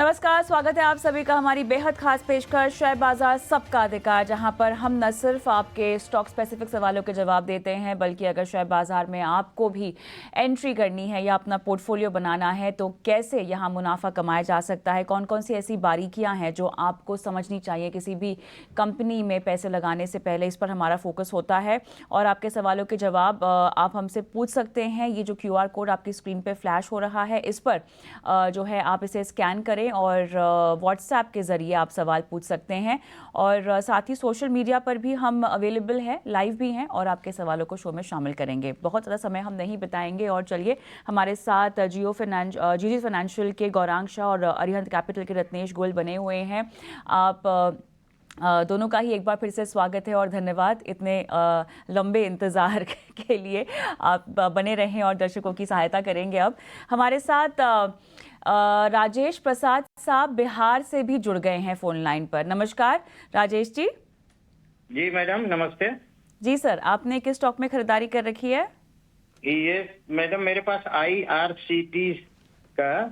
नमस्कार, स्वागत है आप सभी का हमारी बेहद खास पेशकश शेयर बाजार सबका अधिकार, जहां पर हम न सिर्फ आपके स्टॉक स्पेसिफिक सवालों के जवाब देते हैं, बल्कि अगर शेयर बाजार में आपको भी एंट्री करनी है या अपना पोर्टफोलियो बनाना है तो कैसे यहां मुनाफा कमाया जा सकता है, कौन कौन सी ऐसी बारीकियां हैं जो आपको समझनी चाहिए किसी भी कंपनी में पैसे लगाने से पहले, इस पर हमारा फोकस होता है। और आपके सवालों के जवाब आप हमसे पूछ सकते हैं। ये जो QR कोड आपकी स्क्रीन पर फ्लैश हो रहा है, इस पर जो है आप इसे स्कैन करें और व्हाट्सएप के ज़रिए आप सवाल पूछ सकते हैं। और साथ ही सोशल मीडिया पर भी हम अवेलेबल हैं, लाइव भी हैं और आपके सवालों को शो में शामिल करेंगे। बहुत ज़्यादा समय हम नहीं बिताएंगे और चलिए, हमारे साथ जीजी फाइनेंशियल के गौरांग शाह और अरिहंत कैपिटल के रत्नेश गोयल बने हुए हैं। आप दोनों का ही एक बार फिर से स्वागत है और धन्यवाद इतने लंबे इंतज़ार के लिए। आप बने रहें और दर्शकों की सहायता करेंगे। अब हमारे साथ राजेश प्रसाद साहब बिहार से भी जुड़ गए हैं फोन लाइन पर। नमस्कार राजेश जी। जी मैडम नमस्ते। जी सर, आपने किस स्टॉक में खरीदारी कर रखी है? ये मैडम मेरे पास IRCT का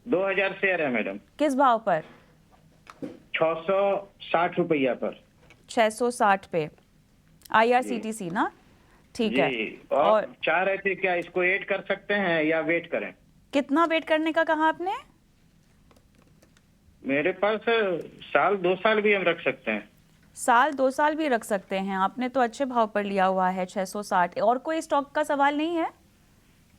2000 शेयर है मैडम। किस भाव पर? 660 रुपया पर। 660 पे IRCTC ना? ठीक है। और चाह रहे थे क्या इसको ऐड कर सकते हैं या वेट करें? कितना वेट करने का कहा आपने? मेरे पास साल 2 साल भी हम रख सकते हैं। साल 2 साल भी रख सकते हैं। आपने तो अच्छे भाव पर लिया हुआ है 660। और कोई स्टॉक का सवाल नहीं है?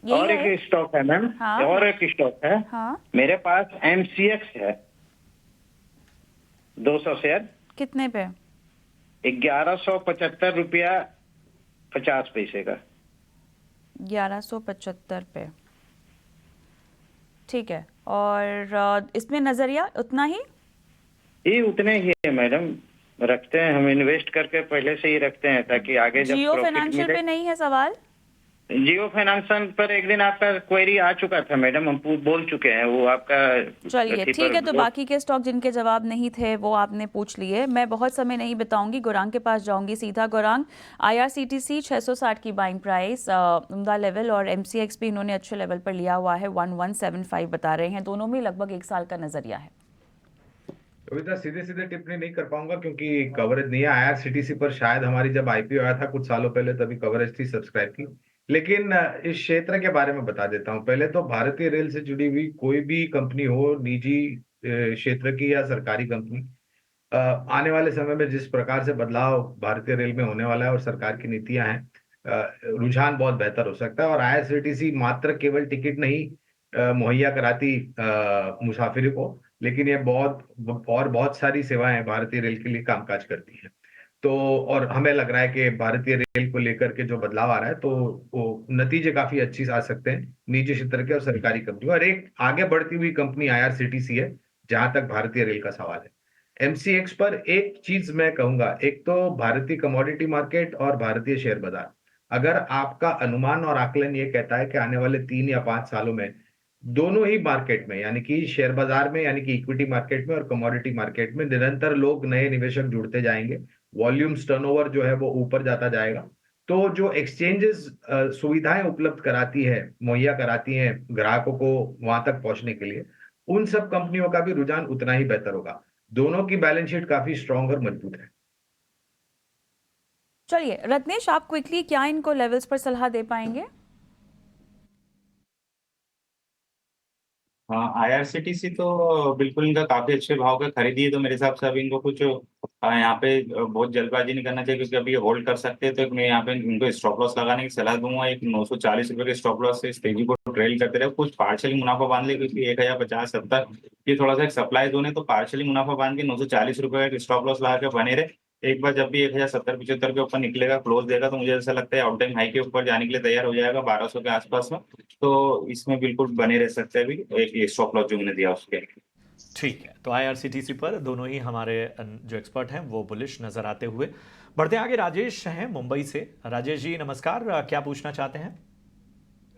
और एक स्टॉक है मैम। हाँ, और एक स्टॉक है। हाँ। मेरे पास MCX है 200 शेयर। कितने पे? 1175 रुपया 50 पैसे का। 1175 पे, ठीक है। और इसमें नजरिया उतना ही? ये उतने ही है मैडम, रखते हैं हम, इन्वेस्ट करके पहले से ही रखते हैं ताकि आगे जब जियो फाइनेंशियल पे नहीं है सवाल? जियो फाइनेंशियल पर एक दिन आपका क्वेरी आ चुका था मैडम, हम बोल चुके हैं वो आपका। चलिए ठीक है, तो बाकी के स्टॉक जिनके जवाब नहीं थे वो आपने पूछ लिए। मैं बहुत समय नहीं बिताऊंगी, गौरांग के पास जाऊंगी सीधा। गौरांग, IRCTC 660 की बाइंग प्राइस उम्दा लेवल और MCX भी इन्होंने अच्छे लेवल पर लिया हुआ है, 1175 बता रहे हैं। दोनों में लगभग 1 साल का नजरिया है। कविता, सीधे सीधे टिप्पणी नहीं कर पाऊंगा क्योंकि कवरेज नहीं है। IRCTC पर शायद हमारी जब IPO आया था कुछ सालों पहले तभी कवरेज थी सब्सक्राइब की। लेकिन इस क्षेत्र के बारे में बता देता हूं। पहले तो भारतीय रेल से जुड़ी हुई कोई भी कंपनी हो, निजी क्षेत्र की या सरकारी कंपनी, आने वाले समय में जिस प्रकार से बदलाव भारतीय रेल में होने वाला है और सरकार की नीतियां हैं, रुझान बहुत बेहतर हो सकता है। और IRCTC मात्र केवल टिकट नहीं मुहैया कराती मुसाफिर को, लेकिन ये बहुत सारी सेवाएं भारतीय रेल के लिए कामकाज करती है। तो और हमें लग रहा है कि भारतीय रेल को लेकर के जो बदलाव आ रहा है तो वो नतीजे काफी अच्छी आ सकते हैं निजी क्षेत्र के और सरकारी कंपनी। और एक आगे बढ़ती हुई कंपनी IRCTC है जहां तक भारतीय रेल का सवाल है। MCX पर एक चीज मैं कहूंगा, एक तो भारतीय कमोडिटी मार्केट और भारतीय शेयर बाजार। अगर आपका अनुमान और आकलन ये कहता है कि आने वाले 3 या 5 सालों में दोनों ही मार्केट में, यानी कि शेयर बाजार में यानी कि इक्विटी मार्केट में और कमोडिटी मार्केट में निरंतर लोग नए निवेशक जुड़ते जाएंगे, वॉल्यूम्स टर्नओवर जो है वो ऊपर जाता जाएगा, तो जो एक्सचेंजेस सुविधाएं उपलब्ध कराती है, मुहैया कराती हैं ग्राहकों को वहां तक पहुंचने के लिए, उन सब कंपनियों का भी रुझान उतना ही बेहतर होगा। दोनों की बैलेंस शीट काफी स्ट्रांग और मजबूत है। चलिए रत्नेश, आप क्विकली क्या इनको लेवल्स पर सलाह दे पाएंगे? हाँ, IRCTC तो बिल्कुल इनका काफी अच्छे भाव का खरीदी है। तो मेरे हिसाब से अभी इनको कुछ यहाँ पे बहुत जल्दबाजी नहीं करना चाहिए, क्योंकि अभी होल्ड कर सकते हैं। तो मैं यहाँ पे इनको स्टॉप लॉस लगाने की सलाह दूंगा। एक 940 रुपए के स्टॉप लॉस से इस तेजी को ट्रेल करते रहे, कुछ पार्शियली मुनाफा बांध ले, क्योंकि 1050 70 ये थोड़ा सा एक सप्लाई जोन है। तो पार्शियली मुनाफा बांध के 940 रुपए का स्टॉप लॉस लगा के बने रहे। एक बार जब भी 1070 75 के ऊपर निकलेगा, क्लोज देगा, तो मुझे ऐसा लगता है आउट टाइम हाई के ऊपर जाने के लिए तैयार हो जाएगा 1200 के आसपास में। तो इसमें बिल्कुल बने रह सकते हैं अभी एक स्टॉप लॉस जो मैंने दिया उसके। ठीक है, तो IRCTC पर दोनों ही हमारे जो एक्सपर्ट हैं वो बुलिश नजर आते हुए बढ़ते आगे। राजेश हैं मुंबई से। राजेश जी नमस्कार, क्या पूछना चाहते हैं?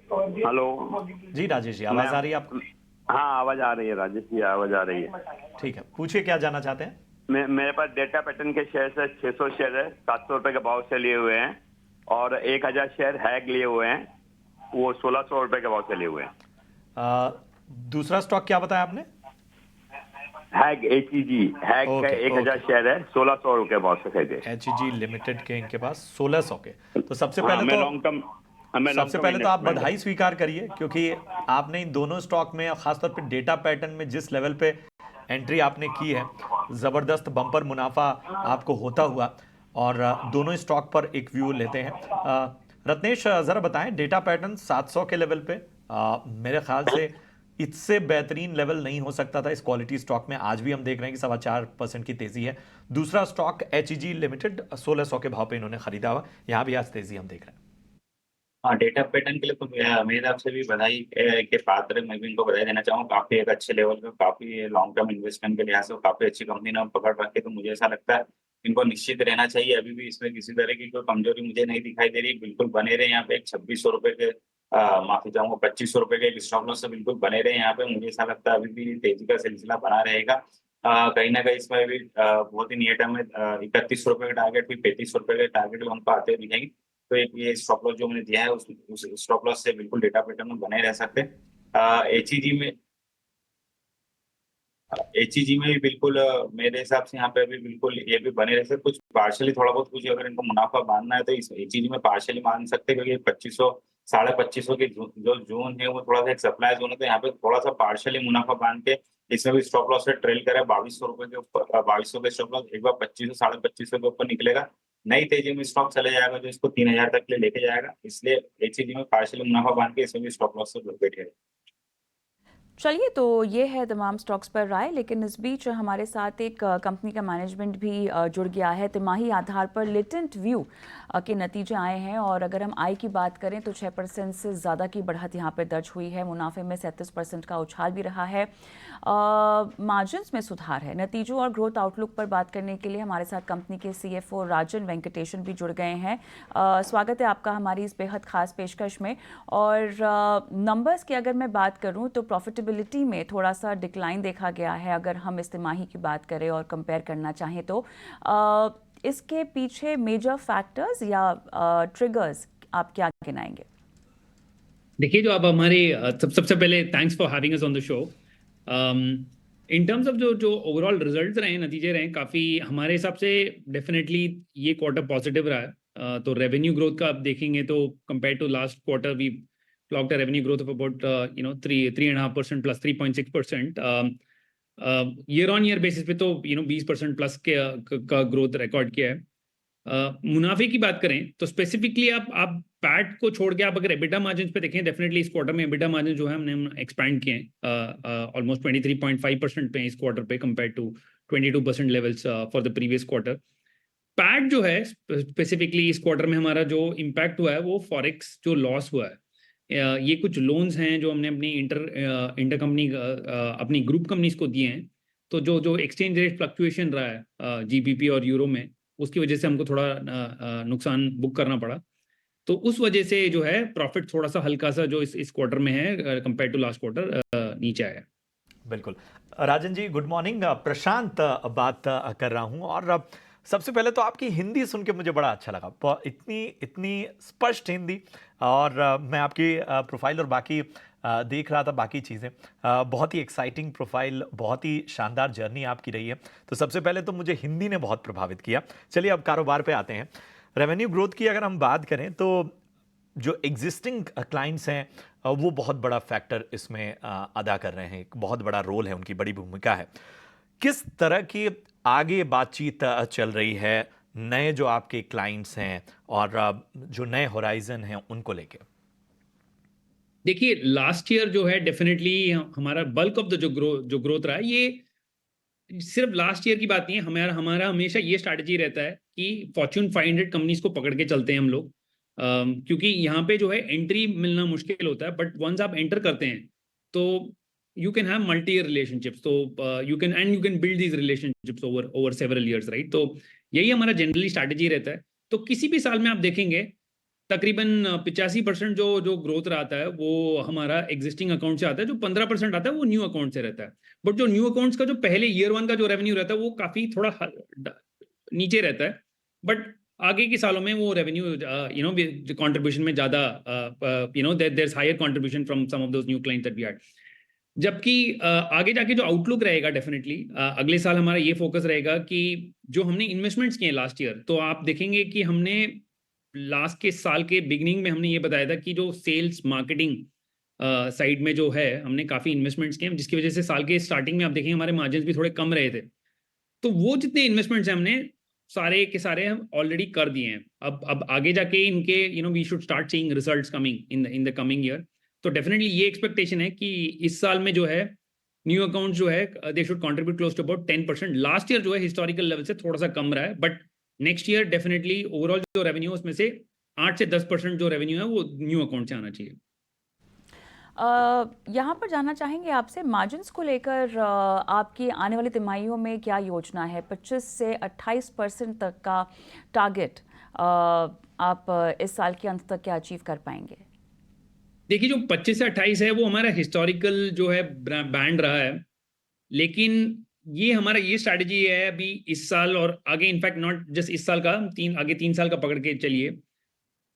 हेलो जी राजेश जी, आवाज आ रही है आपको? हाँ, आवाज आ रही है राजेश जी, आवाज आ रही है। ठीक है, पूछिए क्या जानना चाहते हैं? मेरे पास डेटा पैटर्न के शेयर है, 600 शेयर है, 700 रुपए के भाव से लिए हुए हैं। और 1000 शेयर हैग लिए हुए हैं, वो 1600 रुपए के भाव से लिए हुए हैं। दूसरा स्टॉक क्या बताया आपने? हैग HEG, हैग का ओके, 1000 ओके। शेयर है, 1600 के भाव से खरीदे। HEG लिमिटेड के इनके पास 1600 के। तो सबसे हाँ, पहले मैं तो लॉन्ग टर्म सबसे पहले तो आप इन्वेस्टमेंट बधाई स्वीकार करिए, क्योंकि आपने इन दोनों स्टॉक में, खासतौर पे डेटा पैटर्न में जिस लेवल पे एंट्री आपने की है, ज़बरदस्त बम्पर मुनाफा आपको होता हुआ। और दोनों स्टॉक पर एक व्यू लेते हैं। रत्नेश, ज़रा बताएं, डेटा पैटर्न 700 के लेवल पे, मेरे ख्याल से इससे बेहतरीन लेवल नहीं हो सकता था इस क्वालिटी स्टॉक में। आज भी हम देख रहे हैं कि 4.25% की तेजी है। दूसरा स्टॉक HEG लिमिटेड 1600 के भाव पे इन्होंने खरीदा हुआ, यहाँ भी आज तेजी हम देख रहे हैं। हाँ, डेटा पैटर्न के लिए तो मेरे हिसाब से भी बधाई के पात्र है। मैं भी इनको बधाई देना चाहूँगा। काफी एक अच्छे लेवल पे, काफी लॉन्ग टर्म इन्वेस्टमेंट के लिहाज से काफी अच्छी कंपनी ने पकड़ रखी है। तो मुझे ऐसा लगता है इनको निश्चित रहना चाहिए। अभी भी इसमें किसी तरह की कोई कमजोरी मुझे नहीं दिखाई दे रही। बिल्कुल बने रहे यहाँ पे एक 2600 रुपए के, माफी चाहूंगा, 2500 रुपए के एक स्टॉप लॉस से बिल्कुल बने रहे यहाँ पे। मुझे ऐसा लगता है अभी भी तेजी का सिलसिला बना रहेगा। कहीं ना कहीं इसमें भी बहुत ही नियर टर्म में 31 रुपए का टारगेट, फिर 35 रुपए के टारगेट हमको आते हुए दिखेंगे। तो एक ये स्टॉप लॉस जो मैंने दिया है उस स्टॉप लॉस से बिल्कुल डेटा पैटर्न में बने रह सकते हैं। HEG में भी बिल्कुल मेरे हिसाब से यहाँ पे भी बिल्कुल ये भी बने रह सकते। कुछ पार्शली थोड़ा बहुत कुछ अगर इनको मुनाफा बांधना है तो इस HEG में पार्शली बांध सकते हैं, क्योंकि 2500 2550 की जो जोन है वो थोड़ा सा एक सप्लाई जोन है। तो यहाँ पे थोड़ा सा पार्शली मुनाफा बांध के इसमें भी स्टॉप लॉस से ट्रेल करे 2200 रुपए के ऊपर, 2200 के स्टॉप लॉस एक बार 2500 2550 के ऊपर निकलेगा, नई तेजी में स्टॉक चले जाएगा जो इसको 3000 तक ले लेके जाएगा। इसलिए HEG में पार्शली मुनाफा बांध के इसमें भी स्टॉप लॉस से बैठे। चलिए, तो ये है तमाम स्टॉक्स पर राय। लेकिन इस बीच हमारे साथ एक कंपनी का मैनेजमेंट भी जुड़ गया है। तिमाही आधार पर लेटेंट व्यू के नतीजे आए हैं, और अगर हम आय की बात करें तो 6% से ज़्यादा की बढ़त यहाँ पर दर्ज हुई है। मुनाफे में 37% का उछाल भी रहा है। मार्जिन्स में सुधार है। नतीजों और ग्रोथ आउटलुक पर बात करने के लिए हमारे साथ कंपनी के CFO राजन वेंकटेशन भी जुड़ गए हैं। स्वागत है आपका हमारी इस बेहद खास पेशकश में। और नंबर्स की अगर मैं बात करूं तो प्रॉफिटेबिलिटी में थोड़ा सा डिक्लाइन देखा गया है, अगर हम इस तिमाही की बात करें और कंपेयर करना चाहें तो। इसके पीछे मेजर फैक्टर्स या ट्रिगर्स आप क्या गिनाएंगे? देखिए, जो आप हमारे सबसे पहले thanks for having us on the show. In terms of जो ओवरऑल रिजल्ट्स रहे, नतीजे रहे, काफ़ी हमारे हिसाब से डेफिनेटली ये क्वार्टर पॉजिटिव रहा है। तो रेवेन्यू ग्रोथ का आप देखेंगे तो compare to last quarter we clocked a revenue growth of about 3.5% plus 3.6%। Year on year basis पे तो 20% प्लस का ग्रोथ रिकॉर्ड किया है। मुनाफे की बात करें तो स्पेसिफिकली आप पैट को छोड़ के आप अगर एबिटा मार्जिन पे देखें, डेफिनेटली इस क्वार्टर में एबिटा मार्जिन जो है हमने एक्सपैंड किए हैं ऑलमोस्ट 23.5% पे इस क्वार्टर पे compare to 22% levels for the previous quarter. PAT जो है स्पेसिफिकली इस क्वार्टर में हमारा जो इम्पैक्ट हुआ है वो फॉरेक्स जो लॉस हुआ है। ये कुछ लोन्स हैं जो हमने अपनी इंटर कंपनी अपनी ग्रुप कंपनीज को दिए हैं। तो जो एक्सचेंज रेट फ्लक्चुएशन रहा है GBP और यूरो में, उसकी वजह से हमको थोड़ा नुकसान बुक करना पड़ा। तो उस वजह से जो है प्रॉफिट थोड़ा सा हल्का सा जो इस क्वार्टर में है कंपेयर टू लास्ट क्वार्टर नीचे आया। बिल्कुल। Rajan ji, good morning. प्रशांत बात कर रहा हूं, और सबसे पहले तो आपकी हिंदी सुन के मुझे बड़ा अच्छा लगा। इतनी स्पष्ट हिंदी, और मैं आपकी प्रोफाइल और बाकी देख रहा था बाकी चीज़ें, बहुत ही एक्साइटिंग प्रोफाइल, बहुत ही शानदार जर्नी आपकी रही है। तो सबसे पहले तो मुझे हिंदी ने बहुत प्रभावित किया। चलिए अब कारोबार पे आते हैं। रेवेन्यू ग्रोथ की अगर हम बात करें तो जो एग्जिस्टिंग क्लाइंट्स हैं वो बहुत बड़ा फैक्टर इसमें अदा कर रहे हैं, एक बहुत बड़ा रोल है, उनकी बड़ी भूमिका है। किस तरह की आगे बातचीत चल रही है नए जो आपके क्लाइंट्स हैं और जो नए होराइजन हैं उनको लेके? देखिए, लास्ट ईयर जो है डेफिनेटली हमारा बल्क ऑफ द जो ग्रोथ रहा है, ये सिर्फ लास्ट ईयर की बात नहीं है। हमारा हमेशा ये स्ट्रैटेजी रहता है कि फॉर्च्यून 500 कंपनीज को पकड़ के चलते हैं हम लोग, क्योंकि यहाँ पे जो है एंट्री मिलना मुश्किल होता है, बट वंस आप एंटर करते हैं तो you can have multi year relationships. तो you can build these relationships over several years, right. तो यही हमारा जनरली स्ट्रैटेजी रहता है। तो किसी भी साल में आप देखेंगे तकरीबन 85% जो ग्रोथ रहता है वो हमारा एग्जिस्टिंग अकाउंट से आता है, जो 15% आता है वो न्यू अकाउंट से रहता है। बट जो न्यू अकाउंट्स का जो पहले ईयर 1 का जो रेवेन्यू रहता है वो काफी थोड़ा नीचे रहता है, बट आगे के सालों में वो रेवेन्यू कंट्रीब्यूशन में ज्यादा there is higher contribution from some of those new clients that we had. जबकि आगे जाके जो आउटलुक रहेगा डेफिनेटली अगले साल हमारा ये फोकस रहेगा कि जो हमने इन्वेस्टमेंट्स किए लास्ट ईयर, तो आप देखेंगे कि हमने लास्ट के साल के बिगिनिंग में हमने ये बताया था कि जो सेल्स मार्केटिंग साइड में जो है हमने काफ़ी इन्वेस्टमेंट्स किए, जिसकी वजह से साल के स्टार्टिंग में आप देखेंगे हमारे मार्जिन भी थोड़े कम रहे थे। तो वो जितने इन्वेस्टमेंट्स हैं हमने सारे के सारे हम ऑलरेडी कर दिए हैं। अब आगे जाके इनके we should start seeing results coming in the coming year. तो डेफिनेटली ये एक्सपेक्टेशन है कि इस साल में जो है न्यू अकाउंट्स जो है they should contribute close to about 10%। Last year जो है हिस्टोरिकल लेवल से थोड़ा सा कम रहा है, but next year definitely overall जो रेवेन्यू है उसमें से 8 से 10% जो रेवेन्यू है वो न्यू अकाउंट से आना चाहिए। यहाँ पर जानना चाहेंगे आपसे मार्जिन्स को लेकर आपकी आने वाली तिमाहियों में क्या योजना है? 25 से 28% तक का टारगेट आप इस साल के अंत तक क्या अचीव कर पाएंगे? देखिए जो 25 से 28 है वो हमारा हिस्टोरिकल जो है बैंड रहा है, लेकिन ये हमारा ये स्ट्रैटेजी है अभी इस साल और आगे, इनफैक्ट नॉट जस्ट इस साल का, आगे 3 साल का पकड़ के चलिए,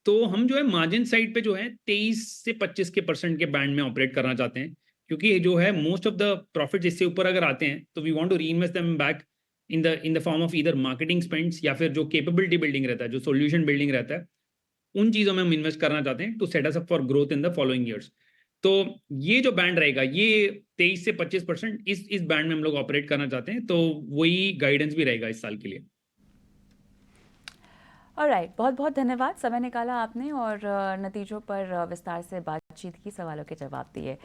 तो हम जो है मार्जिन साइड पे जो है 23 से 25% के बैंड में ऑपरेट करना चाहते हैं, क्योंकि जो है मोस्ट ऑफ द प्रॉफिट्स इससे ऊपर अगर आते हैं तो we want to reinvest them back in the form of either marketing spends या फिर जो कैपेबिलिटी बिल्डिंग रहता है, जो सॉल्यूशन बिल्डिंग रहता है, उन चीज़ों में हम इन्वेस्ट करना चाहते हैं to set us up for growth in the following years. तो ये जो बैंड रहेगा ये 23 से 25% इस बैंड में हम लोग ऑपरेट करना चाहते हैं, तो वही गाइडेंस भी रहेगा इस साल के लिए। ऑलराइट, बहुत बहुत धन्यवाद, समय निकाला आपने और नतीजों पर विस्तार से बातचीत की, सवालों के जवाब दिए।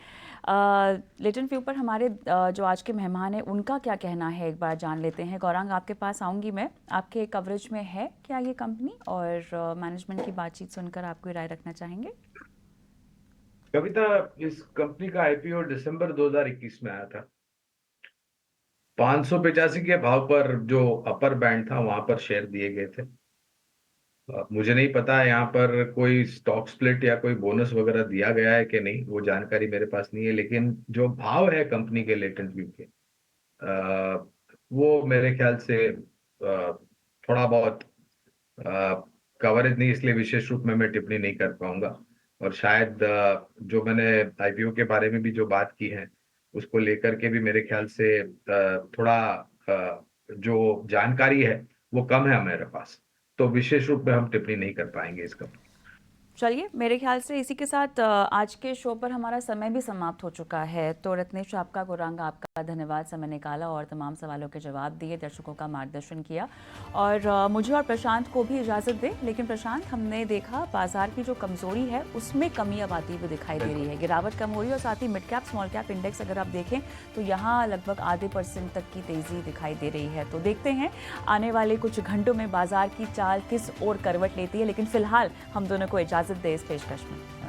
लेटेंट व्यू पर हमारे जो आज के मेहमान हैं उनका क्या कहना है एक बार जान लेते हैं। गौरांग, आपके पास आऊँगी मैं, आपके कवरेज में है क्या ये कंपनी, और मैनेजमेंट की बातचीत सुनकर आप कोई राय रखना चाहेंगे? कविता, इस कंपनी का आईपीओ दिसंबर 2021 में आया था। 585 के भाव पर जो अपर बैंड था वहां पर शेयर दिए गए थे। मुझे नहीं पता यहाँ पर कोई स्टॉक स्प्लिट या कोई बोनस वगैरह दिया गया है कि नहीं, वो जानकारी मेरे पास नहीं है, लेकिन जो भाव है कंपनी के लेटेंट व्यू के वो मेरे ख्याल से थोड़ा बहुत कवरेज नहीं, इसलिए विशेष रूप में मैं टिप्पणी नहीं कर पाऊंगा। और शायद जो मैंने आईपीओ के बारे में भी जो बात की है उसको लेकर के भी मेरे ख्याल से थोड़ा जो जानकारी है वो कम है हमारे पास, तो विशेष रूप में हम टिप्पणी नहीं कर पाएंगे इसका। चलिए, मेरे ख्याल से इसी के साथ आज के शो पर हमारा समय भी समाप्त हो चुका है। तो रत्नेश आपका, गौरांग आपका धन्यवाद, समय निकाला और तमाम सवालों के जवाब दिए, दर्शकों का मार्गदर्शन किया। और मुझे और प्रशांत को भी इजाज़त दें, लेकिन प्रशांत, हमने देखा बाजार की जो कमज़ोरी है उसमें कमी अब आती हुई दिखाई दे रही है, गिरावट कम हो रही है, और साथ ही mid cap small cap index अगर आप देखें तो यहाँ लगभग आधे % तक की तेज़ी दिखाई दे रही है। तो देखते हैं आने वाले कुछ घंटों में बाजार की चाल किस ओर करवट लेती है, लेकिन फिलहाल हम दोनों को इजाज़त दे इस पेशकश में।